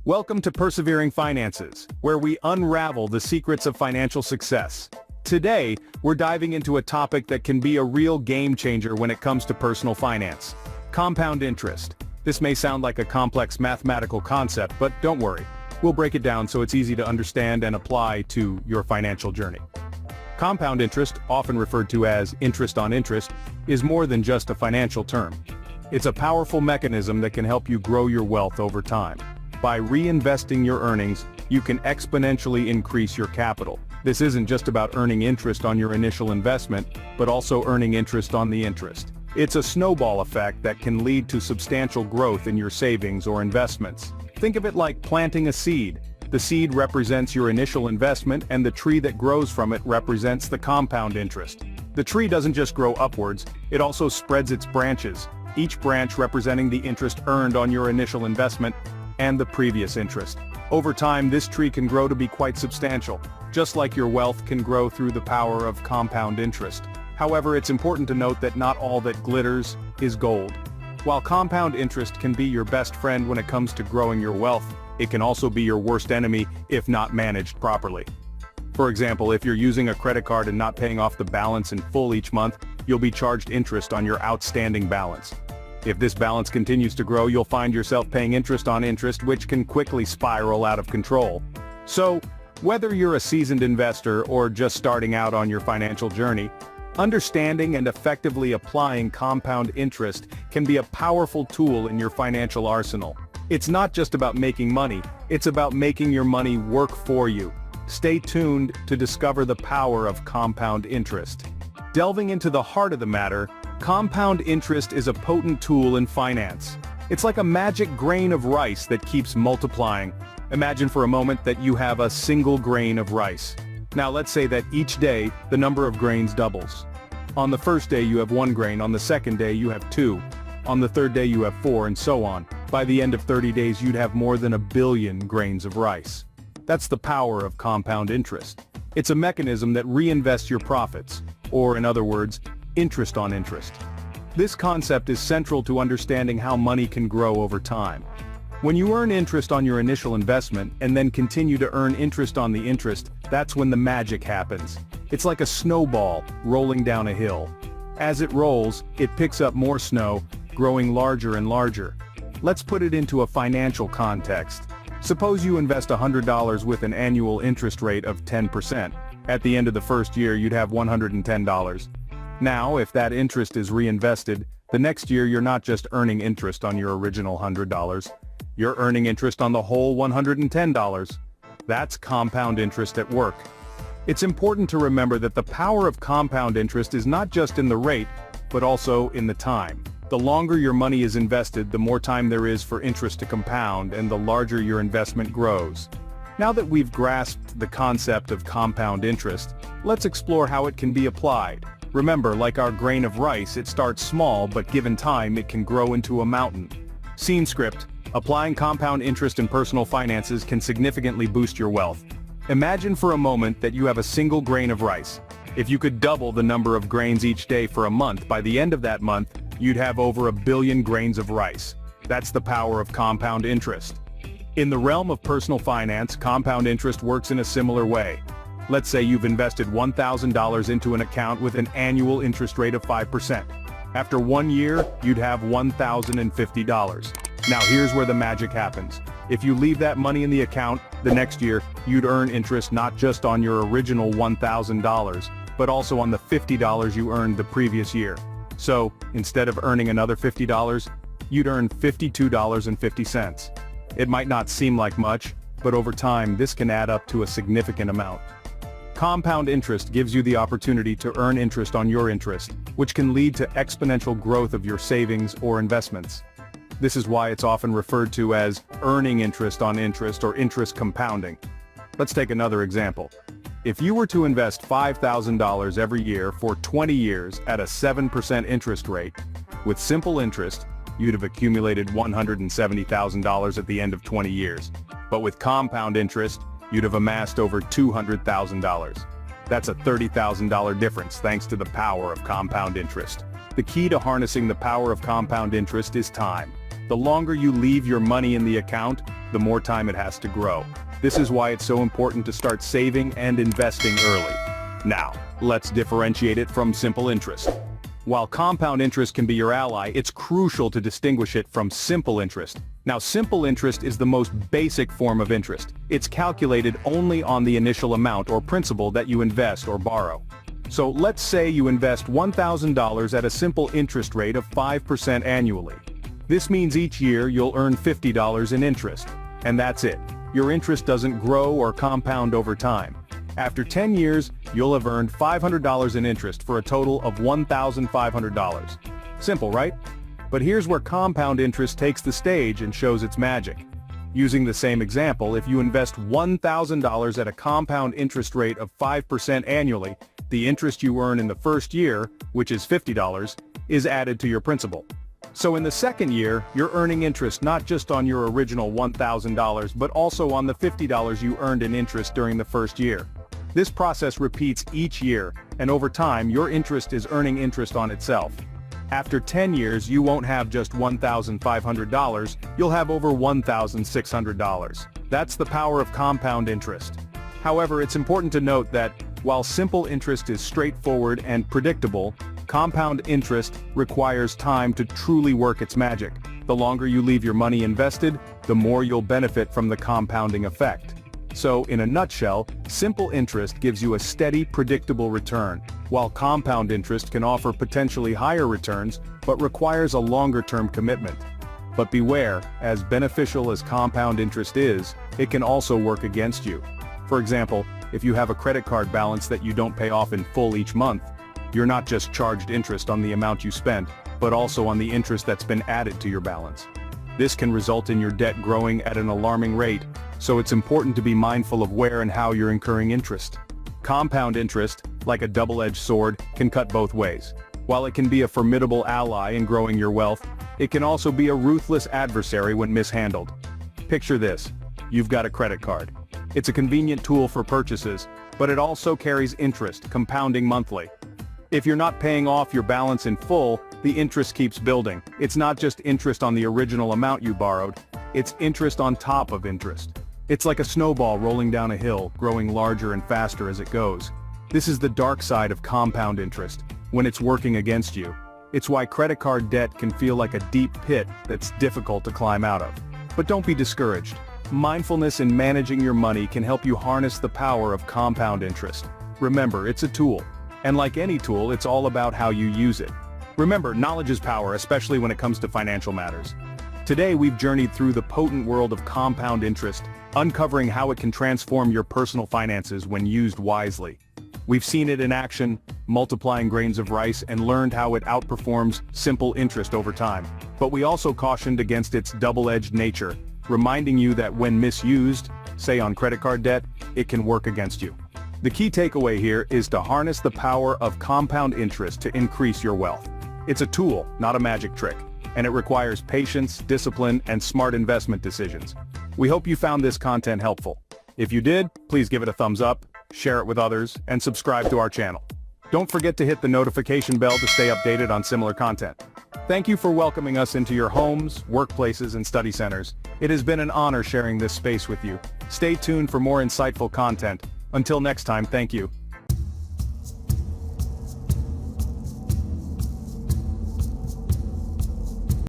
Welcome to Persevering Finances, where we unravel the secrets of financial success. Today, we're diving into a topic that can be a real game changer when it comes to personal finance. Compound interest. This may sound like a complex mathematical concept, but don't worry. We'll break it down so it's easy to understand and apply to your financial journey. Compound interest, often referred to as interest on interest, is more than just a financial term. It's a powerful mechanism that can help you grow your wealth over time. By reinvesting your earnings, you can exponentially increase your capital. This isn't just about earning interest on your initial investment, but also earning interest on the interest. It's a snowball effect that can lead to substantial growth in your savings or investments. Think of it like planting a seed. The seed represents your initial investment, and the tree that grows from it represents the compound interest. The tree doesn't just grow upwards, it also spreads its branches, each branch representing the interest earned on your initial investment and the previous interest. Over time, this tree can grow to be quite substantial, just like your wealth can grow through the power of compound interest. However, it's important to note that not all that glitters is gold. While compound interest can be your best friend when it comes to growing your wealth, it can also be your worst enemy if not managed properly. For example, if you're using a credit card and not paying off the balance in full each month, you'll be charged interest on your outstanding balance. If this balance continues to grow, you'll find yourself paying interest on interest, which can quickly spiral out of control. So, whether you're a seasoned investor or just starting out on your financial journey, understanding and effectively applying compound interest can be a powerful tool in your financial arsenal. It's not just about making money, it's about making your money work for you. Stay tuned to discover the power of compound interest. Delving into the heart of the matter, compound interest is a potent tool in finance. It's like a magic grain of rice that keeps multiplying. Imagine for a moment that you have a single grain of rice. Now let's say that each day, the number of grains doubles. On the first day you have 1 grain, on the second day you have 2, on the third day you have 4, and so on. By the end of 30 days you'd have more than 1 billion grains of rice. That's the power of compound interest. It's a mechanism that reinvests your profits, or in other words, interest on interest. This concept is central to understanding how money can grow over time. When you earn interest on your initial investment and then continue to earn interest on the interest, that's when the magic happens. It's like a snowball rolling down a hill. As it rolls, it picks up more snow, growing larger and larger. Let's put it into a financial context. Suppose you invest $100 with an annual interest rate of 10%. At the end of the first year you'd have $110. Now, if that interest is reinvested, the next year you're not just earning interest on your original $100, you're earning interest on the whole $110. That's compound interest at work. It's important to remember that the power of compound interest is not just in the rate, but also in the time. The longer your money is invested, the more time there is for interest to compound, and the larger your investment grows. Now that we've grasped the concept of compound interest, let's explore how it can be applied. Remember, like our grain of rice, it starts small, but given time, it can grow into a mountain. Scene script: applying compound interest in personal finances can significantly boost your wealth. Imagine for a moment that you have a single grain of rice. If you could double the number of grains each day for a month, by the end of that month, you'd have over 1 billion grains of rice. That's the power of compound interest. In the realm of personal finance, compound interest works in a similar way. Let's say you've invested $1,000 into an account with an annual interest rate of 5%. After 1 year, you'd have $1,050. Now here's where the magic happens. If you leave that money in the account, the next year, you'd earn interest not just on your original $1,000, but also on the $50 you earned the previous year. So, instead of earning another $50, you'd earn $52.50. It might not seem like much, but over time this can add up to a significant amount. Compound interest gives you the opportunity to earn interest on your interest, which can lead to exponential growth of your savings or investments. This is why it's often referred to as earning interest on interest or interest compounding. Let's take another example. If you were to invest $5,000 every year for 20 years at a 7% interest rate, with simple interest, you'd have accumulated $170,000 at the end of 20 years. But with compound interest, you'd have amassed over $200,000. That's a $30,000 difference thanks to the power of compound interest. The key to harnessing the power of compound interest is time. The longer you leave your money in the account, the more time it has to grow. This is why it's so important to start saving and investing early. Now, let's differentiate it from simple interest. While compound interest can be your ally, it's crucial to distinguish it from simple interest. Now, simple interest is the most basic form of interest. It's calculated only on the initial amount or principal that you invest or borrow. So let's say you invest $1,000 at a simple interest rate of 5% annually. This means each year you'll earn $50 in interest. And that's it. Your interest doesn't grow or compound over time. After 10 years, you'll have earned $500 in interest for a total of $1,500. Simple, right? But here's where compound interest takes the stage and shows its magic. Using the same example, if you invest $1,000 at a compound interest rate of 5% annually, the interest you earn in the first year, which is $50, is added to your principal. So in the second year, you're earning interest not just on your original $1,000 but also on the $50 you earned in interest during the first year. This process repeats each year, and over time your interest is earning interest on itself. After 10 years you won't have just $1,500, you'll have over $1,600. That's the power of compound interest. However, it's important to note that, while simple interest is straightforward and predictable, compound interest requires time to truly work its magic. The longer you leave your money invested, the more you'll benefit from the compounding effect. So, in a nutshell, simple interest gives you a steady, predictable return, while compound interest can offer potentially higher returns, but requires a longer-term commitment. But beware, as beneficial as compound interest is, it can also work against you. For example, if you have a credit card balance that you don't pay off in full each month, you're not just charged interest on the amount you spent, but also on the interest that's been added to your balance. This can result in your debt growing at an alarming rate, so it's important to be mindful of where and how you're incurring interest. Compound interest, like a double-edged sword, can cut both ways. While it can be a formidable ally in growing your wealth, it can also be a ruthless adversary when mishandled. Picture this. You've got a credit card. It's a convenient tool for purchases, but it also carries interest, compounding monthly. If you're not paying off your balance in full, the interest keeps building. It's not just interest on the original amount you borrowed, it's interest on top of interest. It's like a snowball rolling down a hill, growing larger and faster as it goes. This is the dark side of compound interest, when it's working against you. It's why credit card debt can feel like a deep pit that's difficult to climb out of. But don't be discouraged. Mindfulness in managing your money can help you harness the power of compound interest. Remember, it's a tool. And like any tool, it's all about how you use it. Remember, knowledge is power, especially when it comes to financial matters. Today we've journeyed through the potent world of compound interest, uncovering how it can transform your personal finances when used wisely. We've seen it in action, multiplying grains of rice, and learned how it outperforms simple interest over time. But we also cautioned against its double-edged nature, reminding you that when misused, say on credit card debt, it can work against you. The key takeaway here is to harness the power of compound interest to increase your wealth. It's a tool, not a magic trick, and it requires patience, discipline, and smart investment decisions. We hope you found this content helpful. If you did, please give it a thumbs up, share it with others, and subscribe to our channel. Don't forget to hit the notification bell to stay updated on similar content. Thank you for welcoming us into your homes, workplaces, and study centers. It has been an honor sharing this space with you. Stay tuned for more insightful content. Until next time, thank you.